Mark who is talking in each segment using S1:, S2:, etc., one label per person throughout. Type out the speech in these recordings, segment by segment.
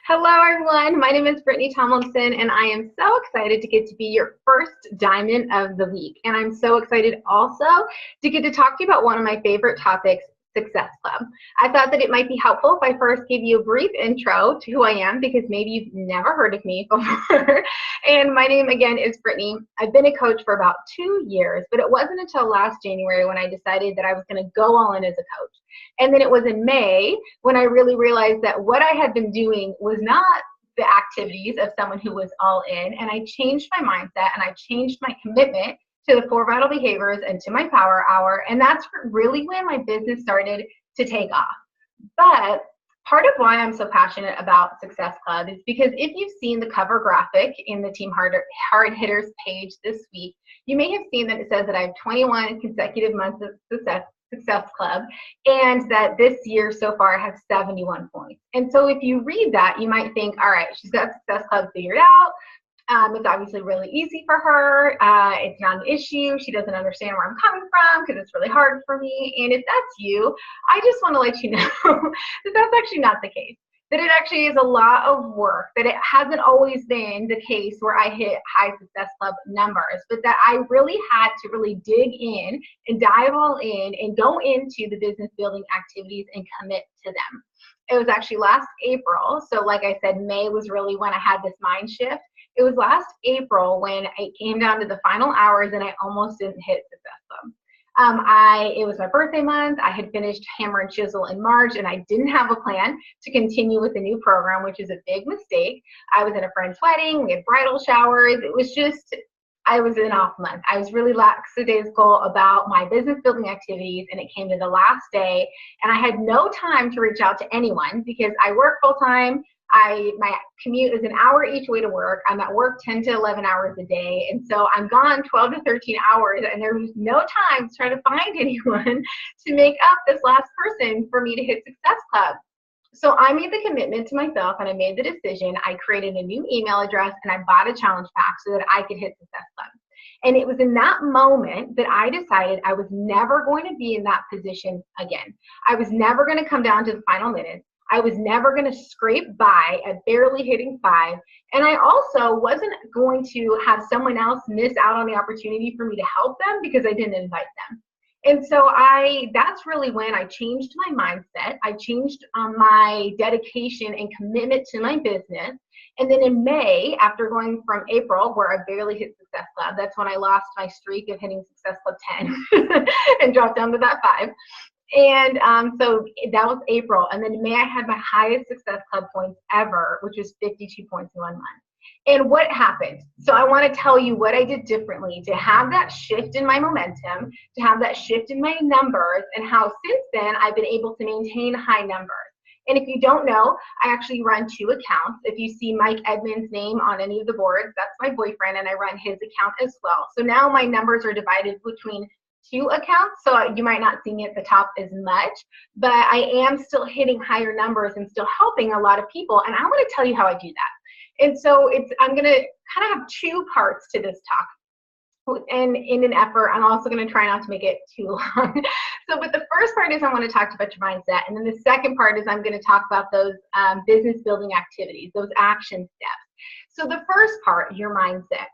S1: Hello, everyone. My name is Brittany Tomlinson, and I am so excited to get to be your first diamond of the week. And I'm so excited also to get to talk to you about one of my favorite topics, Success Club. I thought that it might be helpful if I first give you a brief intro to who I am, because maybe you've never heard of me before. And my name, again, is Brittany. I've been a coach for about 2 years, but it wasn't until last January when I decided that I was going to go all in as a coach. And then it was in May when I really realized that what I had been doing was not the activities of someone who was all in. And I changed my mindset and I changed my commitment to the 4 vital behaviors and to my power hour. And that's really when my business started to take off. But part of why I'm so passionate about Success Club is because if you've seen the cover graphic in the Team Hard Hitters page this week, you may have seen that it says that I have 21 consecutive months of Success Club, and that this year so far I have 71 points. And so if you read that, you might think, all right, she's got Success Club figured out. It's obviously really easy for her. It's not an issue. She doesn't understand where I'm coming from because it's really hard for me. And if that's you, I just want to let you know that that's actually not the case. That it actually is a lot of work, that it hasn't always been the case where I hit high Success Club numbers, but that I really had to really dig in and dive all in and go into the business building activities and commit to them. It was actually last April. So like I said, May was really when I had this mind shift. It was last April when it came down to the final hours and I almost didn't hit Success Club. It was my birthday month. I had finished Hammer and Chisel in March, and I didn't have a plan to continue with the new program, which is a big mistake. I was in a friend's wedding. We had bridal showers. It was just, I was in an off month. I was really lackadaisical about my business building activities, and it came to the last day, and I had no time to reach out to anyone because I work full time. My commute is an hour each way to work. I'm at work 10 to 11 hours a day. And so I'm gone 12 to 13 hours and there was no time to try to find anyone to make up this last person for me to hit Success Club. So I made the commitment to myself and I made the decision. I created a new email address and I bought a challenge pack so that I could hit Success Club. And it was in that moment that I decided I was never going to be in that position again. I was never going to come down to the final minutes. I was never going to scrape by at barely hitting 5. And I also wasn't going to have someone else miss out on the opportunity for me to help them because I didn't invite them. And so that's really when I changed my mindset. I changed my dedication and commitment to my business. And then in May, after going from April, where I barely hit Success Club, that's when I lost my streak of hitting Success Club 10 and dropped down to that 5. And so that was April. And then in May, I had my highest Success Club points ever, which was 52 points in 1 month. And what happened? So I want to tell you what I did differently to have that shift in my momentum, to have that shift in my numbers, and how since then I've been able to maintain high numbers. And if you don't know, I actually run 2 accounts. If you see Mike Edmonds' name on any of the boards, that's my boyfriend, and I run his account as well. So now my numbers are divided between 2 accounts, so you might not see me at the top as much, but I am still hitting higher numbers and still helping a lot of people, and I want to tell you how I do that. And so I'm going to kind of have 2 parts to this talk, and in an effort, I'm also going to try not to make it too long. But the first part is I want to talk about your mindset, and then the second part is I'm going to talk about those business building activities, those action steps. So the first part, your mindset.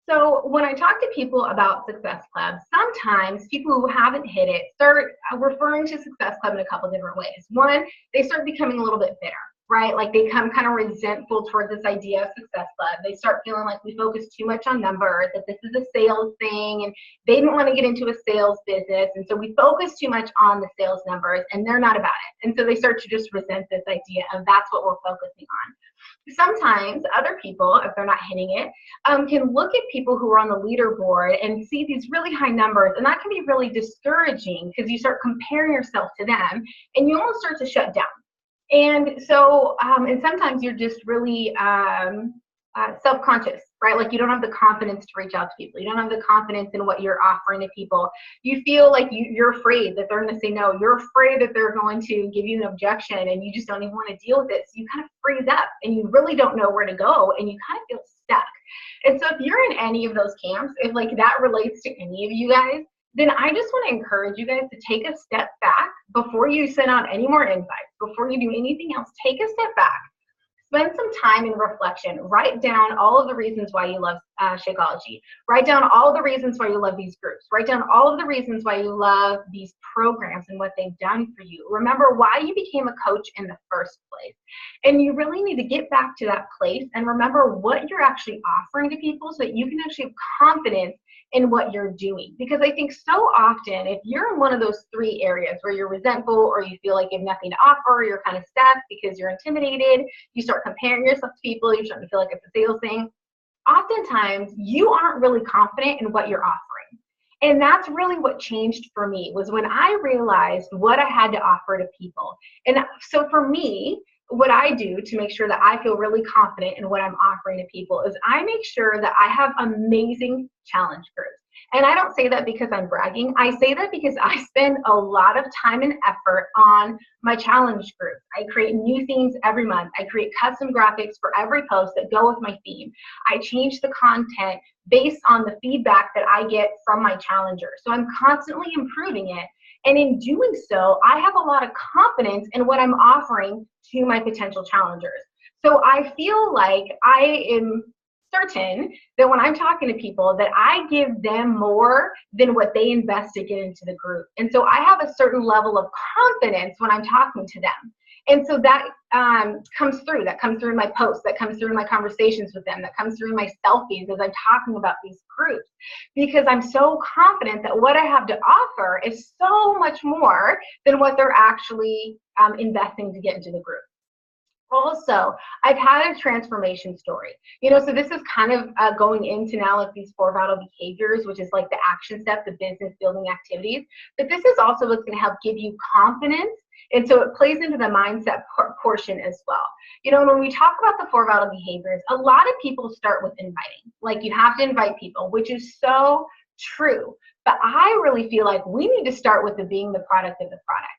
S1: So when I talk to people about Success Club, sometimes people who haven't hit it start referring to Success Club in a couple different ways. One, they start becoming a little bit bitter, right? Like they become kind of resentful towards this idea of Success Club. They start feeling like we focus too much on numbers, that this is a sales thing, and they didn't want to get into a sales business. And so we focus too much on the sales numbers, and they're not about it. And so they start to just resent this idea of that's what we're focusing on. Sometimes other people, if they're not hitting it, can look at people who are on the leaderboard and see these really high numbers, and that can be really discouraging because you start comparing yourself to them and you almost start to shut down. And so, and sometimes you're just really self-conscious, right? Like you don't have the confidence to reach out to people. You don't have the confidence in what you're offering to people. You feel like you're afraid that they're going to say no. You're afraid that they're going to give you an objection and you just don't even want to deal with it. So you kind of freeze up and you really don't know where to go and you kind of feel stuck. And so if you're in any of those camps, if like that relates to any of you guys, then I just want to encourage you guys to take a step back before you send out any more invites, before you do anything else. Take a step back. spend some time in reflection. Write down all of the reasons why you love Shakeology. Write down all the reasons why you love these groups. Write down all of the reasons why you love these programs and what they've done for you. Remember why you became a coach in the first place. And you really need to get back to that place and remember what you're actually offering to people so that you can actually have confidence in what you're doing. Because I think so often, if you're in one of those three areas where you're resentful or you feel like you have nothing to offer, you're kind of stuck because you're intimidated, you start comparing yourself to people, you're starting to feel like it's a sales thing, oftentimes you aren't really confident in what you're offering. And that's really what changed for me, was when I realized what I had to offer to people. And so for me, what I do to make sure that I feel really confident in what I'm offering to people is I make sure that I have amazing challenge groups. And I don't say that because I'm bragging. I say that because I spend a lot of time and effort on my challenge groups. I create new themes every month. I create custom graphics for every post that go with my theme. I change the content based on the feedback that I get from my challengers. So I'm constantly improving it. And in doing so, I have a lot of confidence in what I'm offering to my potential challengers. So I feel like I am certain that when I'm talking to people that I give them more than what they invest to get into the group. And so I have a certain level of confidence when I'm talking to them. And so that comes through. That comes through in my posts. That comes through in my conversations with them. That comes through in my selfies as I'm talking about these groups. Because I'm so confident that what I have to offer is so much more than what they're actually investing to get into the group. Also, I've had a transformation story. So this is kind of going into now like these 4 vital behaviors, which is like the action step, the business building activities. But this is also what's going to help give you confidence. And so it plays into the mindset portion as well. When we talk about the 4 vital behaviors, a lot of people start with inviting. Like you have to invite people, which is so true. But I really feel like we need to start with being the product of the product.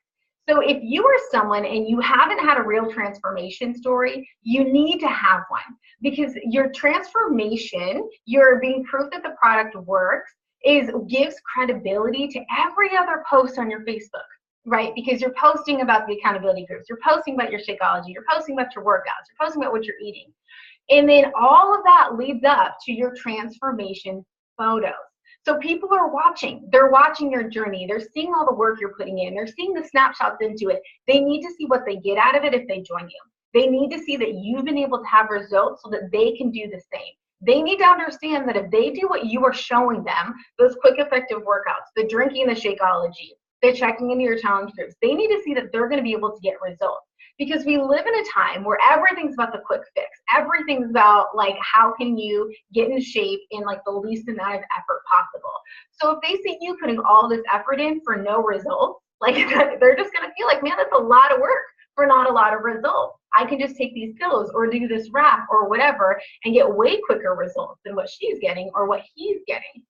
S1: So if you are someone and you haven't had a real transformation story, you need to have one, because your transformation, your being proof that the product works, gives credibility to every other post on your Facebook, right? Because you're posting about the accountability groups, you're posting about your Shakeology, you're posting about your workouts, you're posting about what you're eating. And then all of that leads up to your transformation photos. So people are watching. They're watching your journey. They're seeing all the work you're putting in. They're seeing the snapshots into it. They need to see what they get out of it if they join you. They need to see that you've been able to have results so that they can do the same. They need to understand that if they do what you are showing them, those quick, effective workouts, the drinking the Shakeology, the checking into your challenge groups, they need to see that they're going to be able to get results. Because we live in a time where everything's about the quick fix. Everything's about like how can you get in shape in like the least amount of effort possible. So if they see you putting all this effort in for no results, like they're just gonna feel like, man, that's a lot of work for not a lot of results. I can just take these pills or do this wrap or whatever and get way quicker results than what she's getting or what he's getting.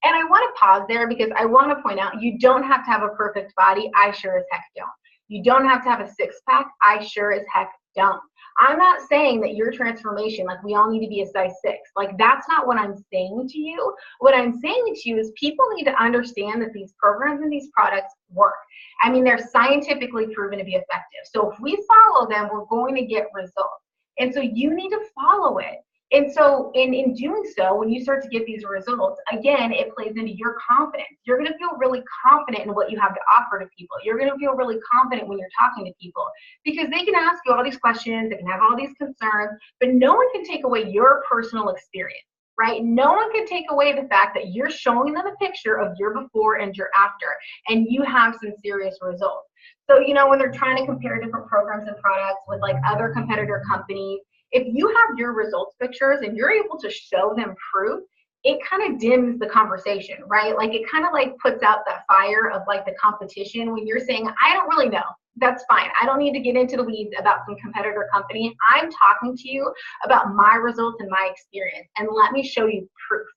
S1: And I want to pause there because I want to point out you don't have to have a perfect body. I sure as heck don't. You don't have to have a 6-pack. I sure as heck don't. I'm not saying that your transformation, like we all need to be a size 6. Like that's not what I'm saying to you. What I'm saying to you is people need to understand that these programs and these products work. I mean, they're scientifically proven to be effective. So if we follow them, we're going to get results. And so you need to follow it. And so in doing so, when you start to get these results, again, it plays into your confidence. You're going to feel really confident in what you have to offer to people. You're going to feel really confident when you're talking to people because they can ask you all these questions, they can have all these concerns, but no one can take away your personal experience, right? No one can take away the fact that you're showing them a picture of your before and your after, and you have some serious results. So, when they're trying to compare different programs and products with like other competitor companies, if you have your results pictures and you're able to show them proof, it kind of dims the conversation, right? Like it kind of like puts out that fire of like the competition when you're saying, I don't really know. That's fine. I don't need to get into the weeds about some competitor company. I'm talking to you about my results and my experience, and let me show you proof.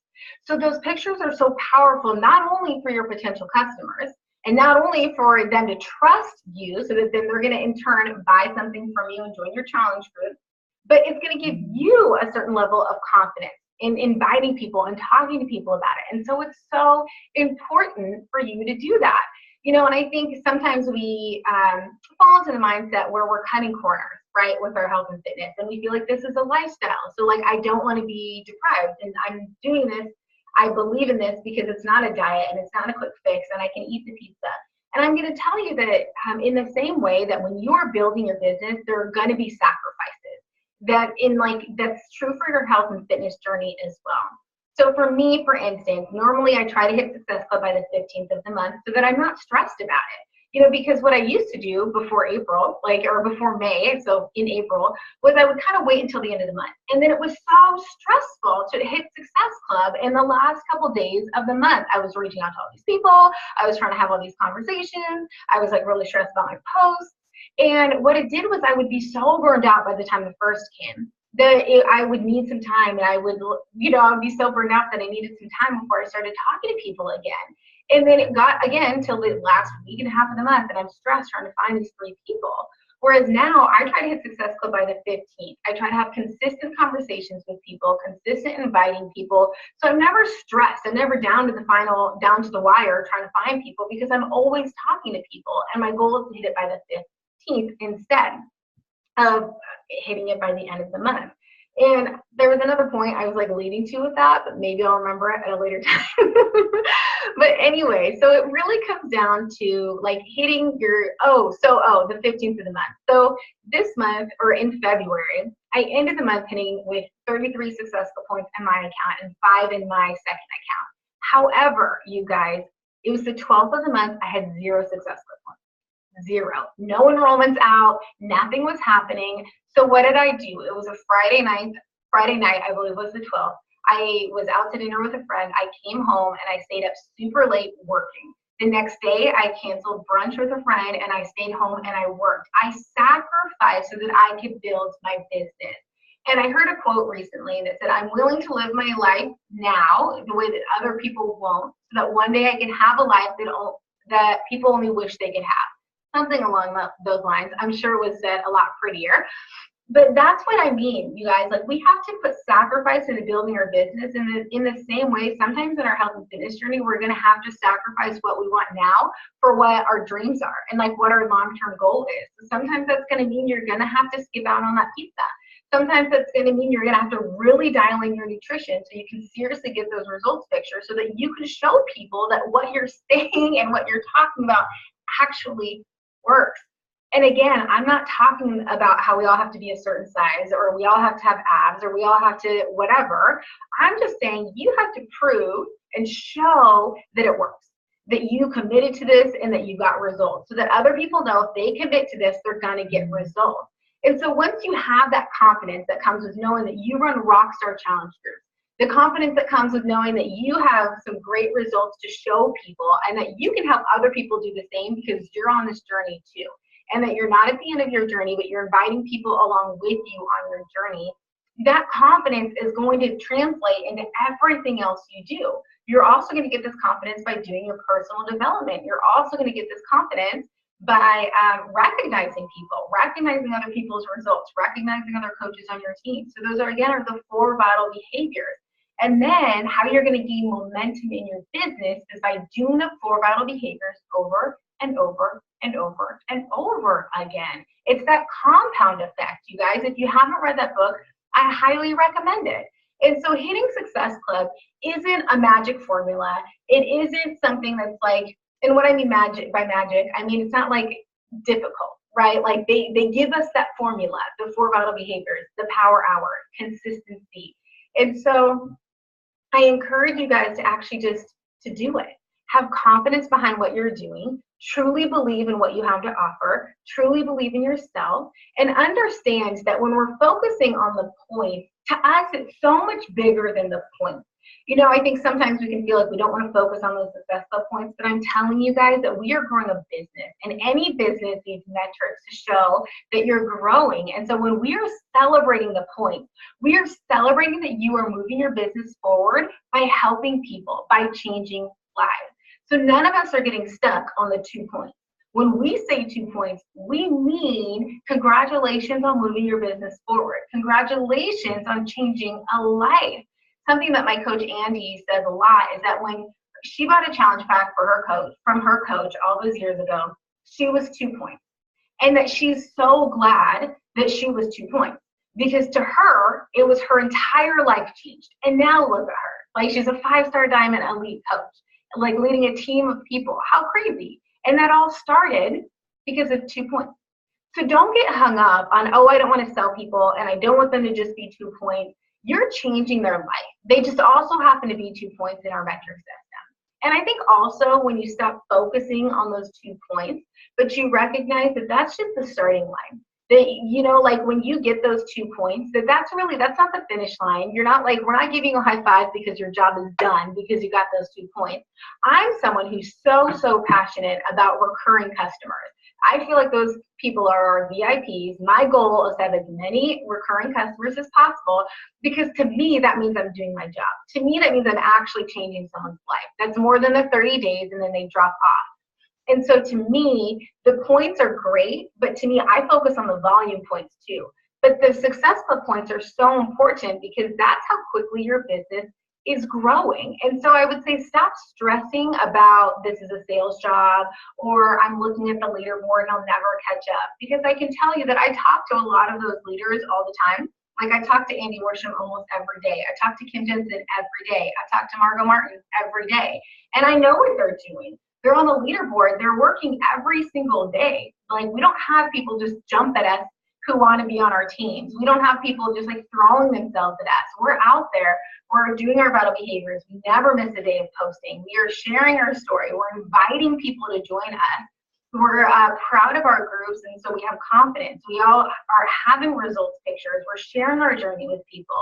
S1: So those pictures are so powerful, not only for your potential customers, and not only for them to trust you so that then they're going to in turn buy something from you and join your challenge group, but it's going to give you a certain level of confidence in inviting people and talking to people about it. And so it's so important for you to do that. And I think sometimes we fall into the mindset where we're cutting corners, right, with our health and fitness. And we feel like this is a lifestyle. So like, I don't want to be deprived, and I'm doing this. I believe in this because it's not a diet and it's not a quick fix, and I can eat the pizza. And I'm going to tell you that in the same way that when you are building your business, there are going to be sacrifices. That's true for your health and fitness journey as well. So for me, for instance, normally I try to hit Success Club by the 15th of the month so that I'm not stressed about it. Because what I used to do before April, or before May, so in April, was I would kind of wait until the end of the month. And then it was so stressful to hit Success Club in the last couple days of the month. I was reaching out to all these people. I was trying to have all these conversations. I was like really stressed about my posts. And what it did was I would be so burned out by the time the first came that I would need some time, and I would be so burned out that I needed some time before I started talking to people again. And then it got, again, till the last week and a half of the month, and I'm stressed trying to find these 3 people. Whereas now, I try to hit Success Club by the 15th. I try to have consistent conversations with people, consistent inviting people. So I'm never stressed. I'm never down to the wire trying to find people, because I'm always talking to people. And my goal is to hit it by the 15th instead of hitting it by the end of the month. And there was another point I was leading to with that, but maybe I'll remember it at a later time. But anyway, so it really comes down to hitting your, the 15th of the month. So this month, or in February, I ended the month hitting with 33 successful points in my account and 5 in my second account. However, you guys, it was the 12th of the month, I had 0 successful points. 0. No enrollments out, nothing was happening. So what did I do? It was a Friday night, I believe was the 12th. I was out to dinner with a friend. I came home and I stayed up super late working. The next day, I canceled brunch with a friend and I stayed home and I worked. I sacrificed so that I could build my business. And I heard a quote recently that said, I'm willing to live my life now the way that other people won't, so that one day I can have a life that people only wish they could have. Something along those lines. I'm sure it was said a lot prettier. But that's what I mean, you guys. We have to put sacrifice into building our business. And in the same way, sometimes in our health and fitness journey, we're going to have to sacrifice what we want now for what our dreams are and what our long-term goal is. So sometimes that's going to mean you're going to have to skip out on that pizza. Sometimes that's going to mean you're going to have to really dial in your nutrition so you can seriously get those results pictures so that you can show people that what you're saying and what you're talking about actually works. And again, I'm not talking about how we all have to be a certain size, or we all have to have abs, or we all have to whatever. I'm just saying you have to prove and show that it works, that you committed to this and that you got results, so that other people know if they commit to this, they're going to get results. And so once you have that confidence that comes with knowing that you run Rockstar Challenge groups, the confidence that comes with knowing that you have some great results to show people and that you can help other people do the same because you're on this journey too. And that you're not at the end of your journey, but you're inviting people along with you on your journey, that confidence is going to translate into everything else you do. You're also going to get this confidence by doing your personal development. You're also going to get this confidence by recognizing people, recognizing other people's results, recognizing other coaches on your team. So those are the 4 vital behaviors. And then how you're going to gain momentum in your business is by doing the 4 vital behaviors over and over and over and over again. It's that compound effect, you guys. If you haven't read that book, I highly recommend it. And so hitting Success Club isn't a magic formula. It isn't something that's and what I mean by magic, I mean it's not difficult, right? They give us that formula, the 4 vital behaviors, the power hour, consistency. And so I encourage you guys to actually just to do it. Have confidence behind what you're doing, truly believe in what you have to offer, truly believe in yourself, and understand that when we're focusing on the point, to us, it's so much bigger than the point. I think sometimes we can feel like we don't want to focus on those successful points, but I'm telling you guys that we are growing a business, and any business needs metrics to show that you're growing. And so when we are celebrating the points, we are celebrating that you are moving your business forward by helping people, by changing lives. So none of us are getting stuck on the 2 points. When we say 2 points, we mean congratulations on moving your business forward. Congratulations on changing a life. Something that my coach Andy says a lot is that when she bought a challenge pack for her coach, from her coach all those years ago, she was 2 points. And that she's so glad that she was 2 points, because to her, it was her entire life changed. And now look at her. Like, she's a 5-star diamond elite coach, like leading a team of people. How crazy. And that all started because of 2 points. So don't get hung up on, oh, I don't want to sell people and I don't want them to just be 2 points. You're changing their life. They just also happen to be 2 points in our metric system. And I think also when you stop focusing on those 2 points, but you recognize that that's just the starting line. That, you know, like when you get those 2 points, that's not the finish line. You're not like, we're not giving you a high five because your job is done because you got those 2 points. I'm someone who's so passionate about recurring customers. I feel like those people are our VIPs. My goal is to have as many recurring customers as possible, because to me, that means I'm doing my job. To me, that means I'm actually changing someone's life. That's more than the 30 days and then they drop off. And so to me, the points are great, but to me, I focus on the volume points too. But the success club points are so important because that's how quickly your business is growing. And so I would say stop stressing about this is a sales job, or I'm looking at the leaderboard and I'll never catch up. Because I can tell you that I talk to a lot of those leaders all the time. Like, I talk to Andy Worsham almost every day. I talk to Kim Jensen every day. I talk to Margot Martin every day. And I know what they're doing. They're on the leaderboard. They're working every single day. Like, we don't have people just jump at us who want to be on our teams. We don't have people just like throwing themselves at us. We're out there. We're doing our vital behaviors. We never miss a day of posting. We are sharing our story. We're inviting people to join us. We're proud of our groups, and so we have confidence. We all are having results pictures. We're sharing our journey with people.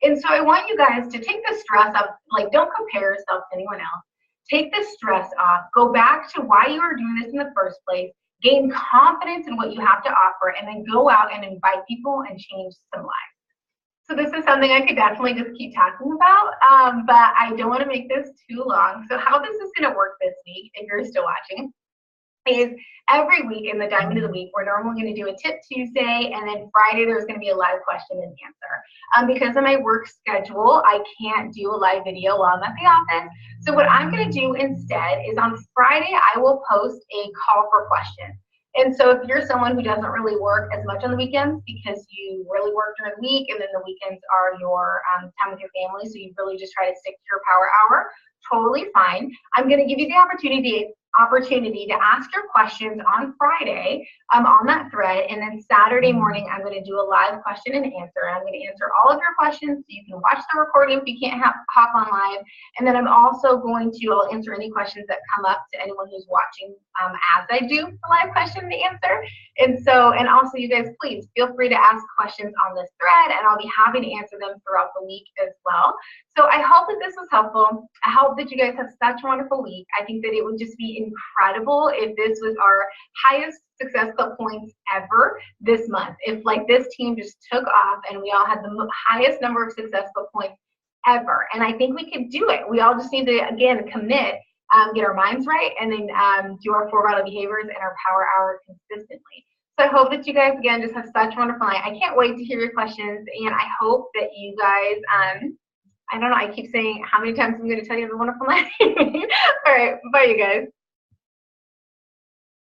S1: And so I want you guys to take the stress off. Like, don't compare yourself to anyone else. Take the stress off. Go back to why you were doing this in the first place. Gain confidence in what you have to offer, and then go out and invite people and change some lives. So this is something I could definitely just keep talking about, but I don't want to make this too long. So how this is going to work this week, if you're still watching, is every week in the Diamond of the Week, we're normally going to do a Tip Tuesday, and then Friday there's going to be a live question and answer. Because of my work schedule, I can't do a live video while I'm at the office. So what I'm going to do instead is on Friday, I will post a call for questions. And so if you're someone who doesn't really work as much on the weekends because you really work during the week and then the weekends are your time with your family, so you really just try to stick to your power hour, totally fine. I'm going to give you the opportunity to ask your questions on Friday on that thread, and then Saturday morning I'm going to do a live question and answer. I'm going to answer all of your questions so you can watch the recording if you can't hop on live, and then I'm also going to answer any questions that come up to anyone who's watching as I do the live question and answer. And also, you guys, please feel free to ask questions on this thread, and I'll be happy to answer them throughout the week as well. So I hope that this was helpful. I hope that you guys have such a wonderful week. I think that it would just be incredible if this was our highest Success Club points ever this month. If like this team just took off and we all had the highest number of Success Club points ever. And I think we could do it. We all just need to, again, commit, get our minds right, and then do our 4 vital behaviors and our power hour consistently. So I hope that you guys, again, just have such a wonderful night. I can't wait to hear your questions, and I hope that you guys, I don't know, I keep saying how many times I'm going to tell you have a wonderful night. All right, bye, you guys.